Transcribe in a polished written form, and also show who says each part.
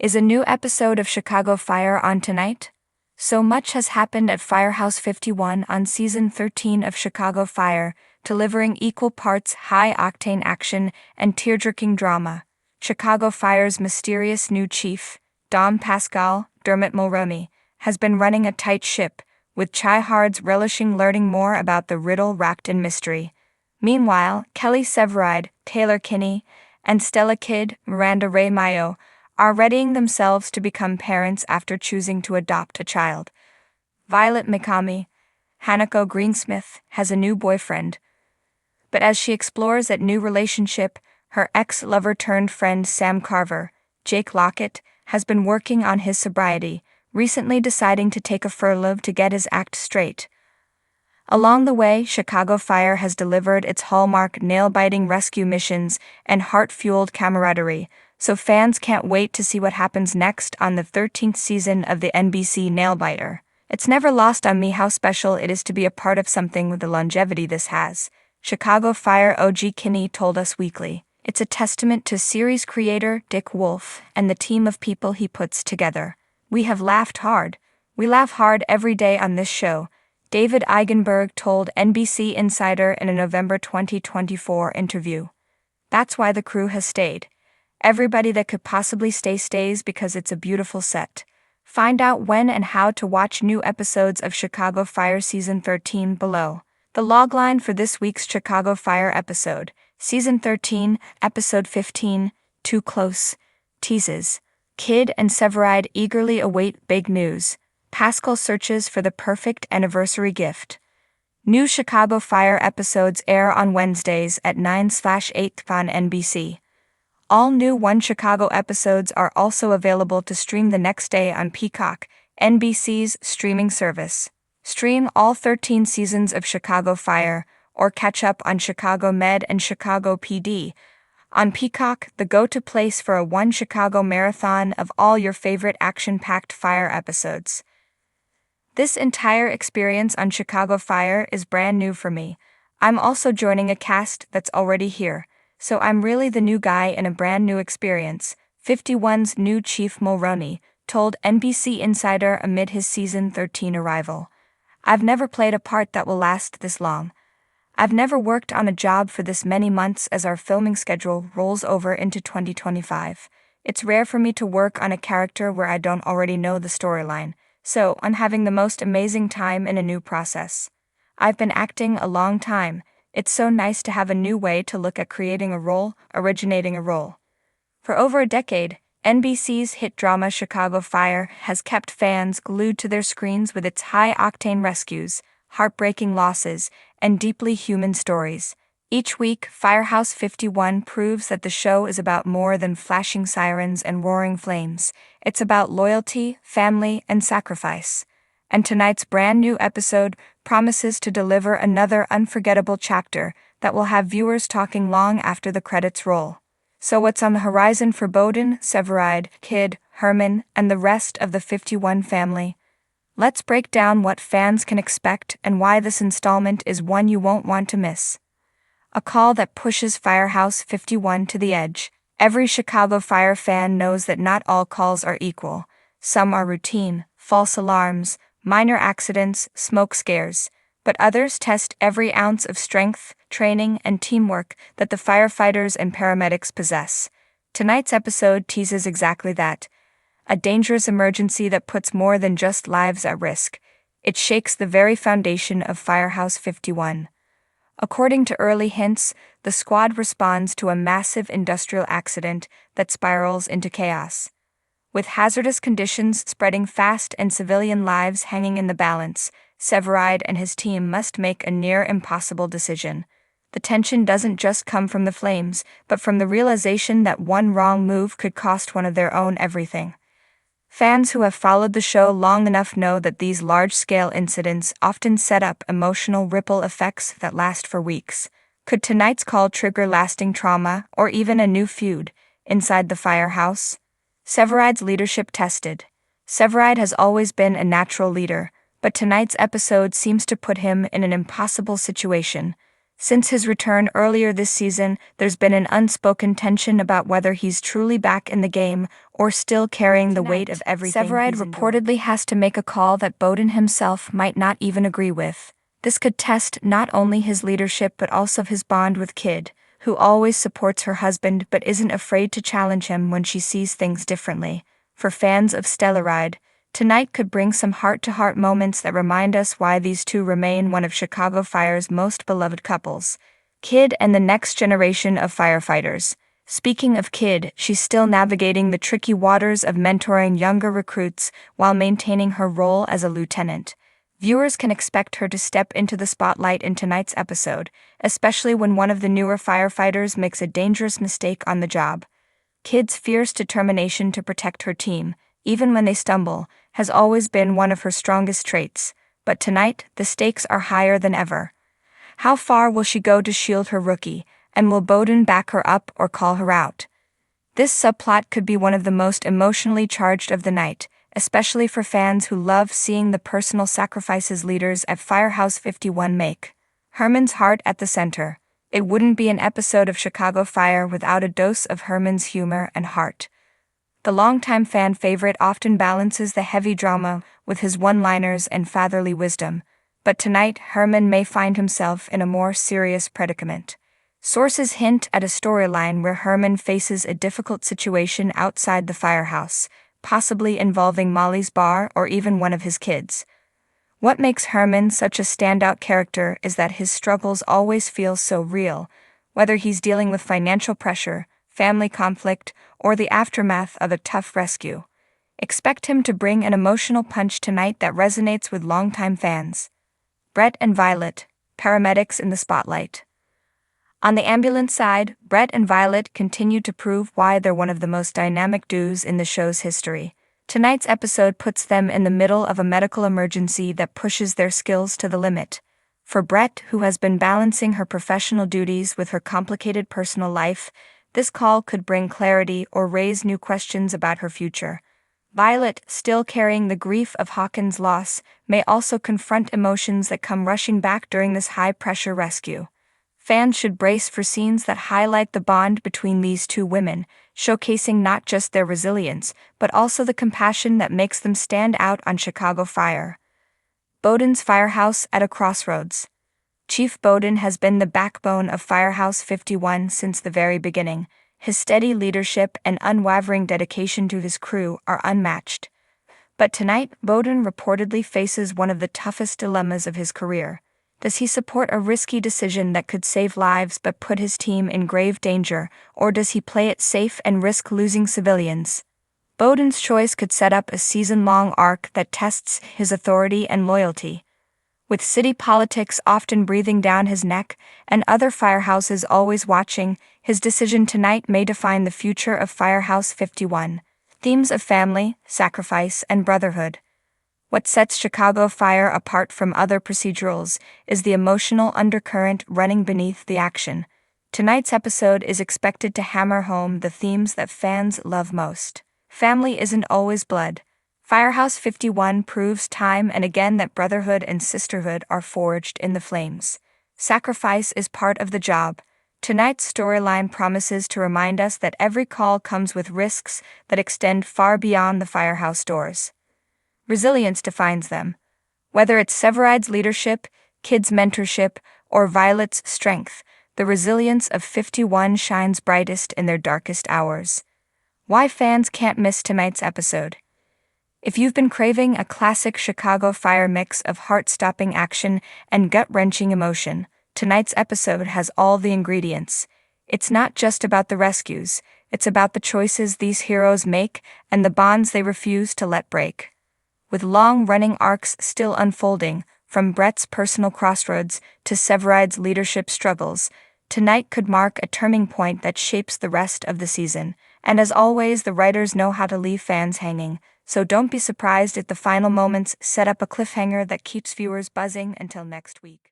Speaker 1: Is a new episode of Chicago Fire on tonight? So much has happened at Firehouse 51 on Season 13 of Chicago Fire, delivering equal parts high-octane action and tear-jerking drama. Chicago Fire's mysterious new chief, Dom Pascal, Dermot Mulroney, has been running a tight ship, with tryhards relishing learning more about the riddle wrapped in mystery. Meanwhile, Kelly Severide, Taylor Kinney, and Stella Kidd, Miranda Ray Mayo, are readying themselves to become parents after choosing to adopt a child. Violet Mikami, Hanako Greensmith, has a new boyfriend. But as she explores that new relationship, her ex-lover turned friend Sam Carver, Jake Lockett, has been working on his sobriety, recently deciding to take a furlough to get his act straight. Along the way, Chicago Fire has delivered its hallmark nail-biting rescue missions and heart-fueled camaraderie, so fans can't wait to see what happens next on the 13th season of the NBC Nailbiter. It's never lost on me how special it is to be a part of something with the longevity this has, Chicago Fire OG Kinney told Us Weekly. It's a testament to series creator Dick Wolf and the team of people he puts together. We have laughed hard. We laugh hard every day on this show, David Eigenberg told NBC Insider in a November 2024 interview. That's why the crew has stayed. Everybody that could possibly stay stays because it's a beautiful set. Find out when and how to watch new episodes of Chicago Fire Season 13 below. The logline for this week's Chicago Fire episode, Season 13, Episode 15, Too Close, teases. Kidd and Severide eagerly await big news. Pascal searches for the perfect anniversary gift. New Chicago Fire episodes air on Wednesdays at 9/8 on NBC. All new One Chicago episodes are also available to stream the next day on Peacock, NBC's streaming service. Stream all 13 seasons of Chicago Fire, or catch up on Chicago Med and Chicago PD. On Peacock, the go-to place for a One Chicago marathon of all your favorite action-packed Fire episodes. This entire experience on Chicago Fire is brand new for me. I'm also joining a cast that's already here, so I'm really the new guy in a brand new experience, 51's new Chief Mulroney told NBC Insider amid his Season 13 arrival. I've never played a part that will last this long. I've never worked on a job for this many months as our filming schedule rolls over into 2025. It's rare for me to work on a character where I don't already know the storyline, so I'm having the most amazing time in a new process. I've been acting a long time. It's so nice to have a new way to look at creating a role, originating a role. For over a decade, NBC's hit drama Chicago Fire has kept fans glued to their screens with its high-octane rescues, heartbreaking losses, and deeply human stories. Each week, Firehouse 51 proves that the show is about more than flashing sirens and roaring flames. It's about loyalty, family, and sacrifice. And tonight's brand new episode promises to deliver another unforgettable chapter that will have viewers talking long after the credits roll. So what's on the horizon for Bowden, Severide, Kidd, Herman, and the rest of the 51 family? Let's break down what fans can expect and why this installment is one you won't want to miss. A call that pushes Firehouse 51 to the edge. Every Chicago Fire fan knows that not all calls are equal. Some are routine, false alarms, minor accidents, smoke scares, but others test every ounce of strength, training, and teamwork that the firefighters and paramedics possess. Tonight's episode teases exactly that. A dangerous emergency that puts more than just lives at risk. It shakes the very foundation of Firehouse 51. According to early hints, the squad responds to a massive industrial accident that spirals into chaos. With hazardous conditions spreading fast and civilian lives hanging in the balance, Severide and his team must make a near-impossible decision. The tension doesn't just come from the flames, but from the realization that one wrong move could cost one of their own everything. Fans who have followed the show long enough know that these large-scale incidents often set up emotional ripple effects that last for weeks. Could tonight's call trigger lasting trauma or even a new feud inside the firehouse? Severide's leadership tested. Severide has always been a natural leader, but tonight's episode seems to put him in an impossible situation. Since his return earlier this season, there's been an unspoken tension about whether he's truly back in the game or still carrying the weight of everything Severide reportedly has to make a call that Bowden himself might not even agree with. This could test not only his leadership but also his bond with Kid, who always supports her husband but isn't afraid to challenge him when she sees things differently. For fans of Stellaride, tonight could bring some heart-to-heart moments that remind us why these two remain one of Chicago Fire's most beloved couples. Kid and the next generation of firefighters. Speaking of Kid, she's still navigating the tricky waters of mentoring younger recruits while maintaining her role as a lieutenant. Viewers can expect her to step into the spotlight in tonight's episode, especially when one of the newer firefighters makes a dangerous mistake on the job. Kid's fierce determination to protect her team, even when they stumble, has always been one of her strongest traits, but tonight the stakes are higher than ever. How far will she go to shield her rookie, and will Bowden back her up or call her out? This subplot could be one of the most emotionally charged of the night, especially for fans who love seeing the personal sacrifices leaders at Firehouse 51 make. Herman's heart at the center. It wouldn't be an episode of Chicago Fire without a dose of Herman's humor and heart. The longtime fan favorite often balances the heavy drama with his one-liners and fatherly wisdom, but tonight Herman may find himself in a more serious predicament. Sources hint at a storyline where Herman faces a difficult situation outside the firehouse, possibly involving Molly's bar or even one of his kids. What makes Herman such a standout character is that his struggles always feel so real, whether he's dealing with financial pressure, family conflict, or the aftermath of a tough rescue. Expect him to bring an emotional punch tonight that resonates with longtime fans. Brett and Violet, paramedics in the spotlight. On the ambulance side, Brett and Violet continue to prove why they're one of the most dynamic duos in the show's history. Tonight's episode puts them in the middle of a medical emergency that pushes their skills to the limit. For Brett, who has been balancing her professional duties with her complicated personal life, this call could bring clarity or raise new questions about her future. Violet, still carrying the grief of Hawkins' loss, may also confront emotions that come rushing back during this high-pressure rescue. Fans should brace for scenes that highlight the bond between these two women, showcasing not just their resilience, but also the compassion that makes them stand out on Chicago Fire. Bowden's Firehouse at a crossroads. Chief Bowden has been the backbone of Firehouse 51 since the very beginning. His steady leadership and unwavering dedication to his crew are unmatched. But tonight, Bowden reportedly faces one of the toughest dilemmas of his career. Does he support a risky decision that could save lives but put his team in grave danger, or does he play it safe and risk losing civilians? Bowden's choice could set up a season-long arc that tests his authority and loyalty. With city politics often breathing down his neck and other firehouses always watching, his decision tonight may define the future of Firehouse 51. Themes of family, sacrifice, and brotherhood. What sets Chicago Fire apart from other procedurals is the emotional undercurrent running beneath the action. Tonight's episode is expected to hammer home the themes that fans love most. Family isn't always blood. Firehouse 51 proves time and again that brotherhood and sisterhood are forged in the flames. Sacrifice is part of the job. Tonight's storyline promises to remind us that every call comes with risks that extend far beyond the firehouse doors. Resilience defines them. Whether it's Severide's leadership, Kid's mentorship, or Violet's strength, the resilience of 51 shines brightest in their darkest hours. Why fans can't miss tonight's episode. If you've been craving a classic Chicago Fire mix of heart-stopping action and gut-wrenching emotion, tonight's episode has all the ingredients. It's not just about the rescues, it's about the choices these heroes make and the bonds they refuse to let break. With long-running arcs still unfolding, from Brett's personal crossroads to Severide's leadership struggles, tonight could mark a turning point that shapes the rest of the season. And as always, the writers know how to leave fans hanging, so don't be surprised if the final moments set up a cliffhanger that keeps viewers buzzing until next week.